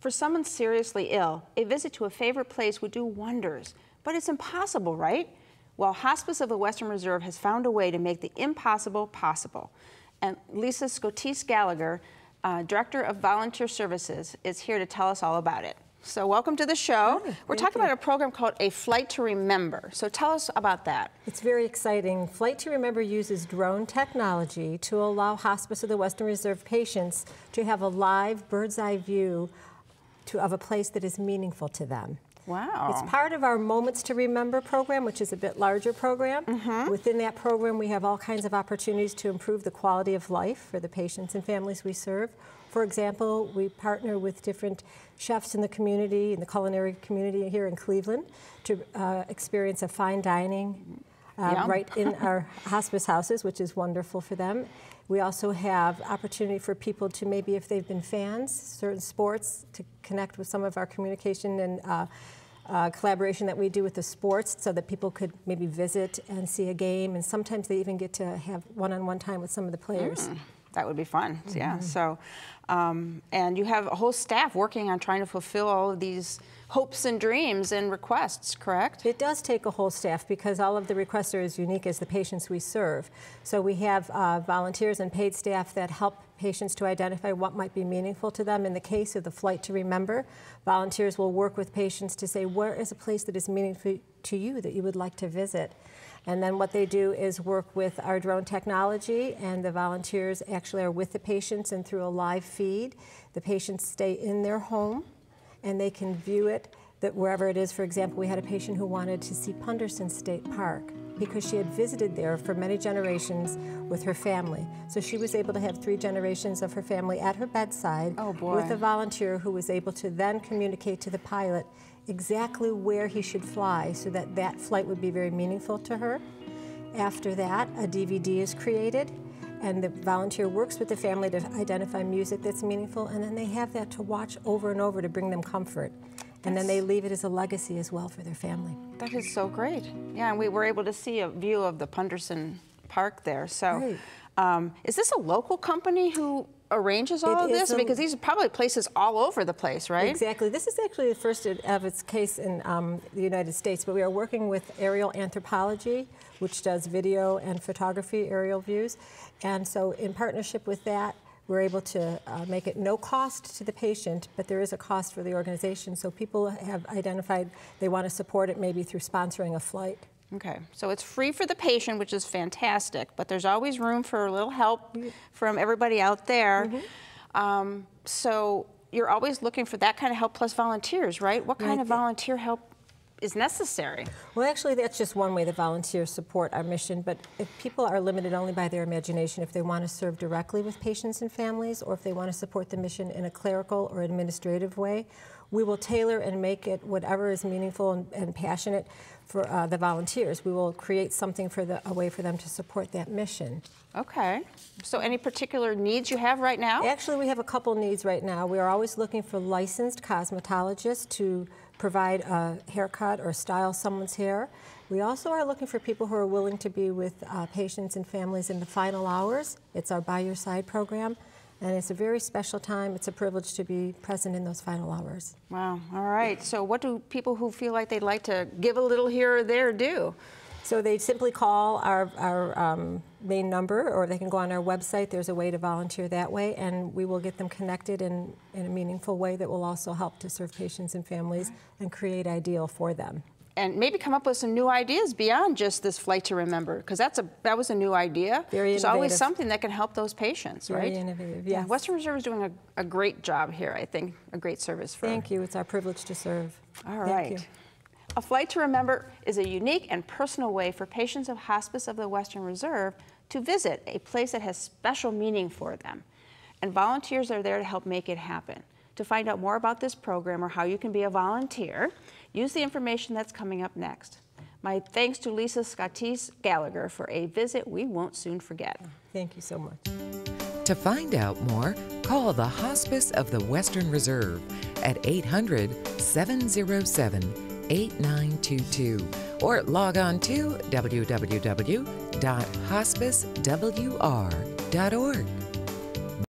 For someone seriously ill, a visit to a favorite place would do wonders. But it's impossible, right? Well, Hospice of the Western Reserve has found a way to make the impossible possible. And Lisa Scotese-Gallagher, Director of Volunteer Services, is here to tell us all about it. So welcome to the show. Hi, We're talking about a program called A Flight to Remember. So tell us about that. It's very exciting. Flight to Remember uses drone technology to allow Hospice of the Western Reserve patients to have a live bird's eye view of a place that is meaningful to them. Wow. It's part of our Moments to Remember program, which is a bit larger program. Within that program, we have all kinds of opportunities to improve the quality of life for the patients and families we serve. For example, we partner with different chefs in the community, in the culinary community here in Cleveland, to experience a fine dining right in our hospice houses, which is wonderful for them. We also have opportunity for people to maybe, if they've been fans, certain sports, to connect with some of our communication and collaboration that we do with the sports so that people could maybe visit and see a game, and sometimes they even get to have one-on-one time with some of the players. That would be fun, yeah. So, and you have a whole staff working on trying to fulfill all of these hopes and dreams and requests, correct? It does take a whole staff because all of the requests are as unique as the patients we serve. So we have volunteers and paid staff that help patients to identify what might be meaningful to them. In the case of the Flight to Remember, volunteers will work with patients to say, where is a place that is meaningful to you that you would like to visit? And then what they do is work with our drone technology, and the volunteers actually are with the patients, and through a live feed, the patients stay in their home and they can view it wherever it is. For example, we had a patient who wanted to see Punderson State Park because she had visited there for many generations with her family. So she was able to have 3 generations of her family at her bedside with a volunteer who was able to then communicate to the pilot exactly where he should fly so that that flight would be very meaningful to her. After that, a DVD is created, and the volunteer works with the family to identify music that's meaningful, and then they have that to watch over and over to bring them comfort. And then they leave it as a legacy as well for their family. That is so great. Yeah, and we were able to see a view of the Punderson Park there. So is this a local company who arranges all of this? Because these are probably places all over the place, right? Exactly. This is actually the first of its case in the United States, but we are working with Aerial Anthropology, which does video and photography aerial views. And so in partnership with that, we're able to make it no cost to the patient, but there is a cost for the organization. So people have identified they want to support it maybe through sponsoring a flight. Okay, so it's free for the patient, which is fantastic, but there's always room for a little help from everybody out there. So you're always looking for that kind of help plus volunteers, right? What kind of volunteer help is necessary? Well, actually, that's just one way the volunteers support our mission, but if people are limited only by their imagination, if they want to serve directly with patients and families, or if they want to support the mission in a clerical or administrative way, we will tailor and make it whatever is meaningful and passionate for the volunteers. We will create something for a way for them to support that mission. Okay. So any particular needs you have right now? Actually, we have a couple needs right now. We are always looking for licensed cosmetologists to provide a haircut or style someone's hair. We also are looking for people who are willing to be with patients and families in the final hours. It's our By Your Side program, and it's a very special time. It's a privilege to be present in those final hours. Wow, all right. So what do people who feel like they'd like to give a little here or there do? So they simply call our main number, or they can go on our website. There's a way to volunteer that way, and we will get them connected in a meaningful way that will also help to serve patients and families and create ideal for them. And maybe come up with some new ideas beyond just this Flight to Remember, because that was a new idea. Very innovative. There's always something that can help those patients, right? Very innovative, yes. Yeah, Western Reserve is doing a great job here, I think, a great service for. Thank you. It's our privilege to serve. All right. Thank you. A Flight to Remember is a unique and personal way for patients of Hospice of the Western Reserve to visit a place that has special meaning for them. And volunteers are there to help make it happen. To find out more about this program or how you can be a volunteer, use the information that's coming up next. My thanks to Lisa Scotese-Gallagher for a visit we won't soon forget. Thank you so much. To find out more, call the Hospice of the Western Reserve at 800-707-8922 or log on to www.hospicewr.org.